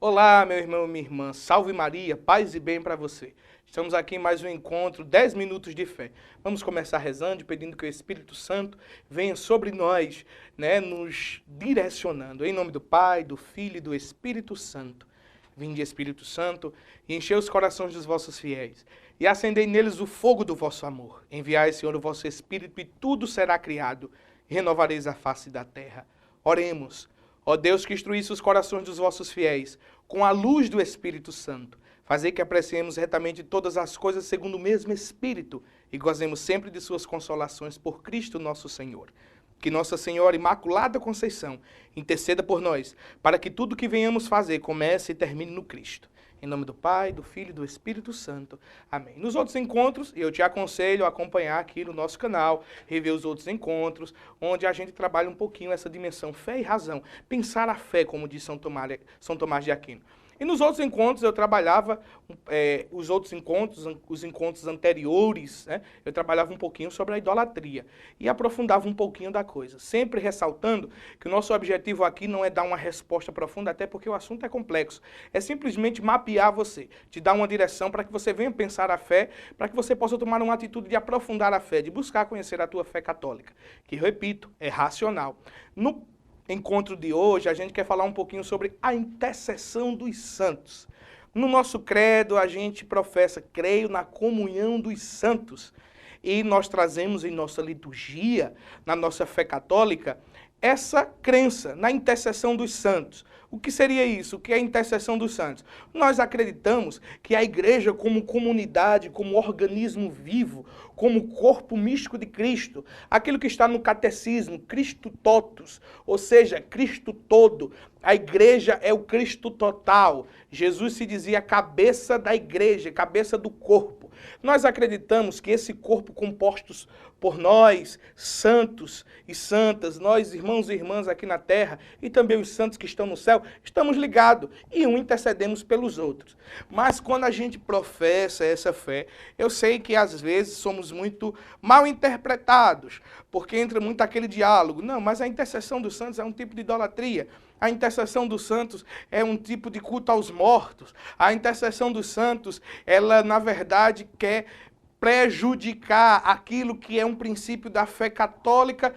Olá, meu irmão e minha irmã, salve Maria, paz e bem para você. Estamos aqui em mais um encontro, 10 minutos de fé. Vamos começar rezando, pedindo que o Espírito Santo venha sobre nós, nos direcionando. Em nome do Pai, do Filho e do Espírito Santo. Vinde, Espírito Santo, e enchei os corações dos vossos fiéis, e acendei neles o fogo do vosso amor. Enviai, Senhor, o vosso Espírito, e tudo será criado, e renovareis a face da terra. Oremos. Ó Deus, que instruísse os corações dos vossos fiéis, com a luz do Espírito Santo, fazei que apreciemos retamente todas as coisas segundo o mesmo Espírito e gozemos sempre de suas consolações por Cristo nosso Senhor. Que Nossa Senhora Imaculada Conceição interceda por nós, para que tudo que venhamos fazer comece e termine no Cristo. Em nome do Pai, do Filho e do Espírito Santo. Amém. Nos outros encontros, eu te aconselho a acompanhar aqui no nosso canal, rever os outros encontros, onde a gente trabalha um pouquinho essa dimensão fé e razão. Pensar a fé, como diz São Tomás de Aquino. E nos outros encontros eu trabalhava, os encontros anteriores, eu trabalhava um pouquinho sobre a idolatria e aprofundava um pouquinho da coisa, sempre ressaltando que o nosso objetivo aqui não é dar uma resposta profunda, até porque o assunto é complexo, é simplesmente mapear você, te dar uma direção para que você venha pensar a fé, para que você possa tomar uma atitude de aprofundar a fé, de buscar conhecer a tua fé católica, que, repito, é racional. No encontro de hoje, a gente quer falar um pouquinho sobre a intercessão dos santos. No nosso credo, a gente professa, creio na comunhão dos santos. E nós trazemos em nossa liturgia, na nossa fé católica, essa crença na intercessão dos santos. O que seria isso? O que é a intercessão dos santos? Nós acreditamos que a igreja como comunidade, como organismo vivo, como corpo místico de Cristo, aquilo que está no catecismo, Cristo totus, ou seja, Cristo todo. A igreja é o Cristo total. Jesus se dizia cabeça da igreja, cabeça do corpo. Nós acreditamos que esse corpo compostos por nós, santos e santas, nós irmãos e irmãs aqui na terra, e também os santos que estão no céu, estamos ligados e intercedemos pelos outros. Mas quando a gente professa essa fé, eu sei que às vezes somos muito mal interpretados, porque entra muito aquele diálogo. Não, mas a intercessão dos santos é um tipo de idolatria. A intercessão dos santos é um tipo de culto aos mortos. A intercessão dos santos, ela na verdade quer prejudicar aquilo que é um princípio da fé católica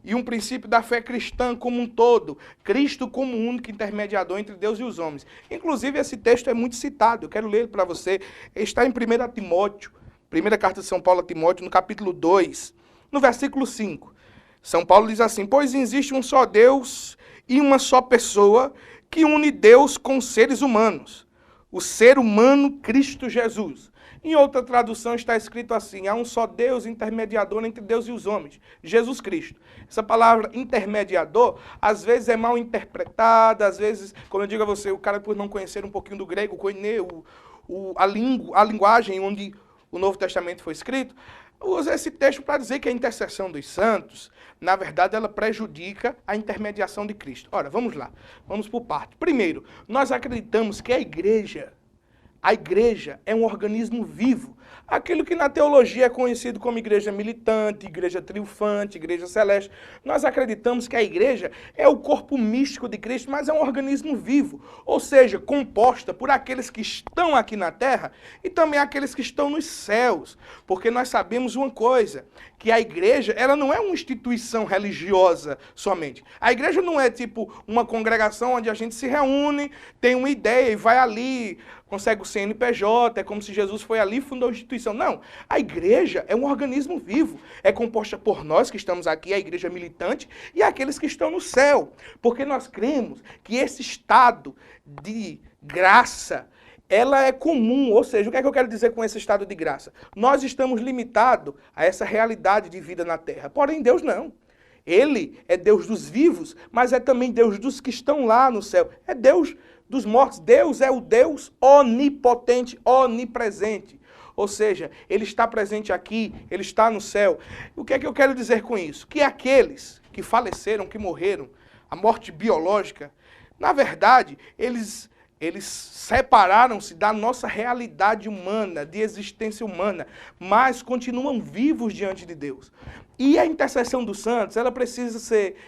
e um princípio da fé cristã como um todo. Cristo como único intermediador entre Deus e os homens. Inclusive, esse texto é muito citado. Eu quero ler para você. Está em 1 Timóteo, primeira carta de São Paulo a Timóteo, no capítulo 2, no versículo 5. São Paulo diz assim: pois existe um só Deus e uma só pessoa que une Deus com os seres humanos. O ser humano, Cristo Jesus. Em outra tradução está escrito assim: há um só Deus intermediador entre Deus e os homens, Jesus Cristo. Essa palavra intermediador, às vezes é mal interpretada, às vezes, como eu digo a você, o cara por não conhecer um pouquinho do grego, koine, a linguagem onde o Novo Testamento foi escrito, usa esse texto para dizer que a intercessão dos santos, na verdade, ela prejudica a intermediação de Cristo. Ora, vamos lá, vamos por parte. Primeiro, nós acreditamos que a igreja é um organismo vivo. Aquilo que na teologia é conhecido como igreja militante, igreja triunfante, igreja celeste. Nós acreditamos que a igreja é o corpo místico de Cristo, mas é um organismo vivo. Ou seja, composta por aqueles que estão aqui na terra e também aqueles que estão nos céus. Porque nós sabemos uma coisa, que a igreja, ela não é uma instituição religiosa somente. A igreja não é tipo uma congregação onde a gente se reúne, tem uma ideia e vai ali, consegue o CNPJ, é como se Jesus foi ali e fundou a instituição. Não, a igreja é um organismo vivo, é composta por nós que estamos aqui, a igreja militante, e aqueles que estão no céu. Porque nós cremos que esse estado de graça, ela é comum, ou seja, o que é que eu quero dizer com esse estado de graça? Nós estamos limitados a essa realidade de vida na terra, porém Deus não. Ele é Deus dos vivos, mas é também Deus dos que estão lá no céu. É Deus dos mortos. Deus é o Deus onipotente, onipresente. Ou seja, ele está presente aqui, ele está no céu. O que é que eu quero dizer com isso? Que aqueles que faleceram, que morreram, a morte biológica, na verdade, eles separaram-se da nossa realidade humana, de existência humana, mas continuam vivos diante de Deus. E a intercessão dos santos, ela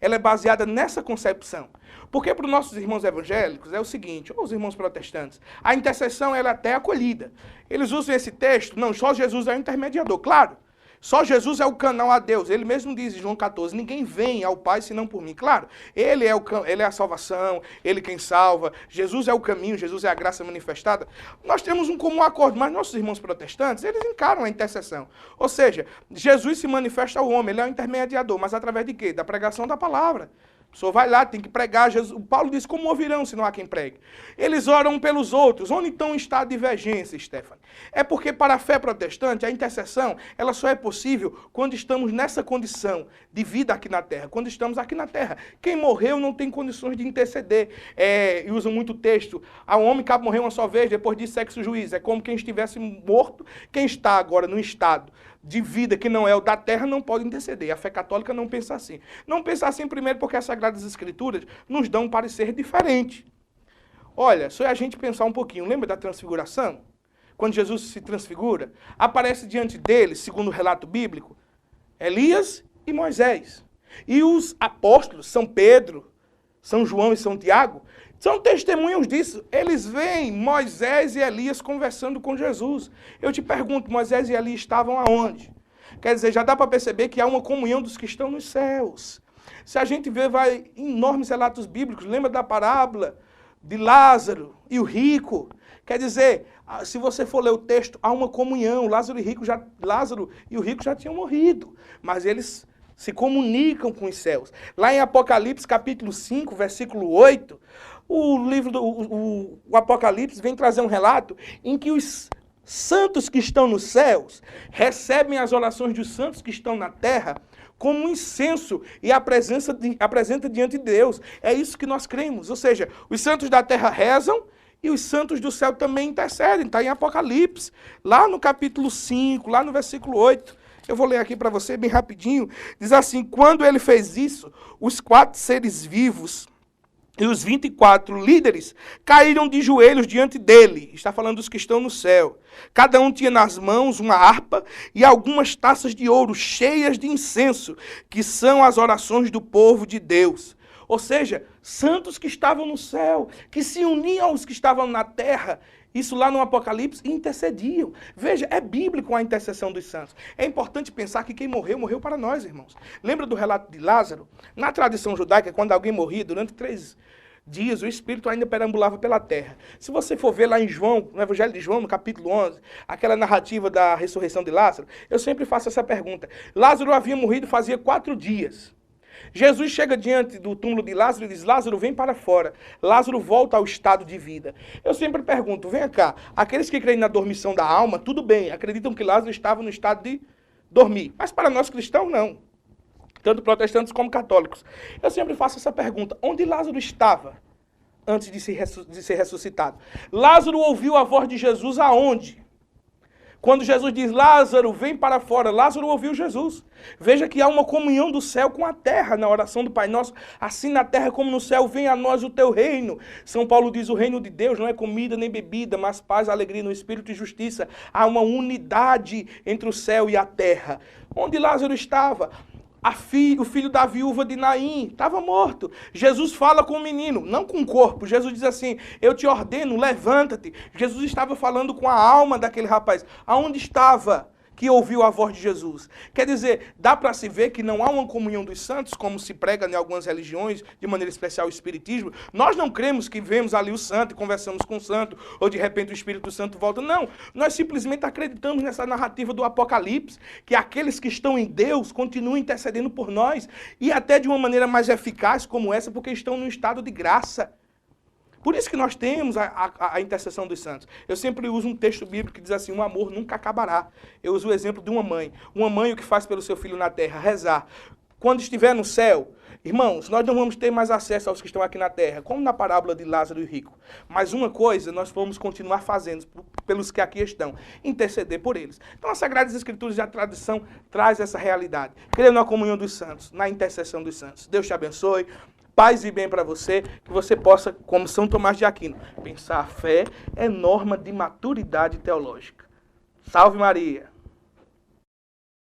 é baseada nessa concepção. Porque para os nossos irmãos evangélicos é o seguinte, ou os irmãos protestantes, a intercessão ela é até acolhida. Eles usam esse texto, não, só Jesus é o intermediador, claro. Só Jesus é o canal a Deus. Ele mesmo diz em João 14, ninguém vem ao Pai senão por mim. Claro, ele é a salvação, ele quem salva, Jesus é o caminho, Jesus é a graça manifestada. Nós temos um comum acordo, mas nossos irmãos protestantes, eles encaram a intercessão. Ou seja, Jesus se manifesta ao homem, ele é o intermediador, mas através de quê? Da pregação da palavra. A pessoa vai lá, tem que pregar. O Paulo diz, como ouvirão se não há quem pregue? Eles oram um pelos outros. Onde então está a divergência, Stephanie? É porque para a fé protestante, a intercessão, ela só é possível quando estamos nessa condição de vida aqui na Terra. Quando estamos aqui na Terra. Quem morreu não tem condições de interceder. E usam muito texto. A um homem cabe morrer uma só vez, depois de sexo juiz. É como quem estivesse morto. Quem está agora no estado de vida que não é o da terra não pode interceder. A fé católica não pensa assim. Não pensa assim primeiro porque as Sagradas Escrituras nos dão um parecer diferente. Olha, só a gente pensar um pouquinho. Lembra da transfiguração? Quando Jesus se transfigura, aparece diante dele, segundo o relato bíblico, Elias e Moisés. E os apóstolos, São Pedro, São João e São Tiago, são testemunhas disso. Eles veem Moisés e Elias conversando com Jesus. Eu te pergunto, Moisés e Elias estavam aonde? Quer dizer, já dá para perceber que há uma comunhão dos que estão nos céus. Se a gente vê, vai em enormes relatos bíblicos, lembra da parábola de Lázaro e o rico? Quer dizer, se você for ler o texto, há uma comunhão. Lázaro e o rico já tinham morrido, mas eles se comunicam com os céus. Lá em Apocalipse, capítulo 5, versículo 8, o Apocalipse vem trazer um relato em que os santos que estão nos céus recebem as orações dos santos que estão na terra como um incenso e apresenta diante de Deus. É isso que nós cremos. Ou seja, os santos da terra rezam e os santos do céu também intercedem. Está em Apocalipse, lá no capítulo 5, lá no versículo 8. Eu vou ler aqui para você bem rapidinho. Diz assim, quando ele fez isso, os 4 seres vivos e os 24 líderes caíram de joelhos diante dele. Está falando dos que estão no céu. Cada um tinha nas mãos uma harpa e algumas taças de ouro cheias de incenso, que são as orações do povo de Deus. Ou seja, santos que estavam no céu, que se uniam aos que estavam na terra. Isso lá no Apocalipse, intercediam. Veja, é bíblico a intercessão dos santos. É importante pensar que quem morreu, morreu para nós, irmãos. Lembra do relato de Lázaro? Na tradição judaica, quando alguém morria, durante 3 dias, o espírito ainda perambulava pela terra. Se você for ver lá em João, no Evangelho de João, no capítulo 11, aquela narrativa da ressurreição de Lázaro, eu sempre faço essa pergunta. Lázaro havia morrido fazia 4 dias. Jesus chega diante do túmulo de Lázaro e diz, Lázaro, vem para fora. Lázaro volta ao estado de vida. Eu sempre pergunto, vem cá, aqueles que creem na dormição da alma, tudo bem, acreditam que Lázaro estava no estado de dormir. Mas para nós cristãos, não. Tanto protestantes como católicos. Eu sempre faço essa pergunta, onde Lázaro estava antes de ser ressuscitado? Lázaro ouviu a voz de Jesus aonde? Quando Jesus diz, Lázaro, vem para fora, Lázaro ouviu Jesus. Veja que há uma comunhão do céu com a terra na oração do Pai Nosso. Assim na terra como no céu, venha a nós o teu reino. São Paulo diz, o reino de Deus não é comida nem bebida, mas paz, alegria no Espírito e justiça. Há uma unidade entre o céu e a terra. Onde Lázaro estava? O filho da viúva de Naim estava morto. Jesus fala com o menino, não com o corpo. Jesus diz assim, eu te ordeno, levanta-te. Jesus estava falando com a alma daquele rapaz. Aonde estava que ouviu a voz de Jesus? Quer dizer, dá para se ver que não há uma comunhão dos santos, como se prega em algumas religiões, de maneira especial o Espiritismo. Nós não cremos que vemos ali o santo e conversamos com o santo, ou de repente o Espírito Santo volta. Não, nós simplesmente acreditamos nessa narrativa do Apocalipse, que aqueles que estão em Deus continuam intercedendo por nós, e até de uma maneira mais eficaz como essa, porque estão num estado de graça. Por isso que nós temos a intercessão dos santos. Eu sempre uso um texto bíblico que diz assim, o amor nunca acabará. Eu uso o exemplo de uma mãe. Uma mãe o que faz pelo seu filho na terra? Rezar. Quando estiver no céu, Irmãos, nós não vamos ter mais acesso aos que estão aqui na terra, como na parábola de Lázaro e Rico. Mas uma coisa nós vamos continuar fazendo pelos que aqui estão, interceder por eles. Então, as Sagradas Escrituras e a tradição traz essa realidade. Creio na comunhão dos santos, na intercessão dos santos. Deus te abençoe. Paz e bem para você, que você possa, como São Tomás de Aquino, pensar a fé é norma de maturidade teológica. Salve Maria!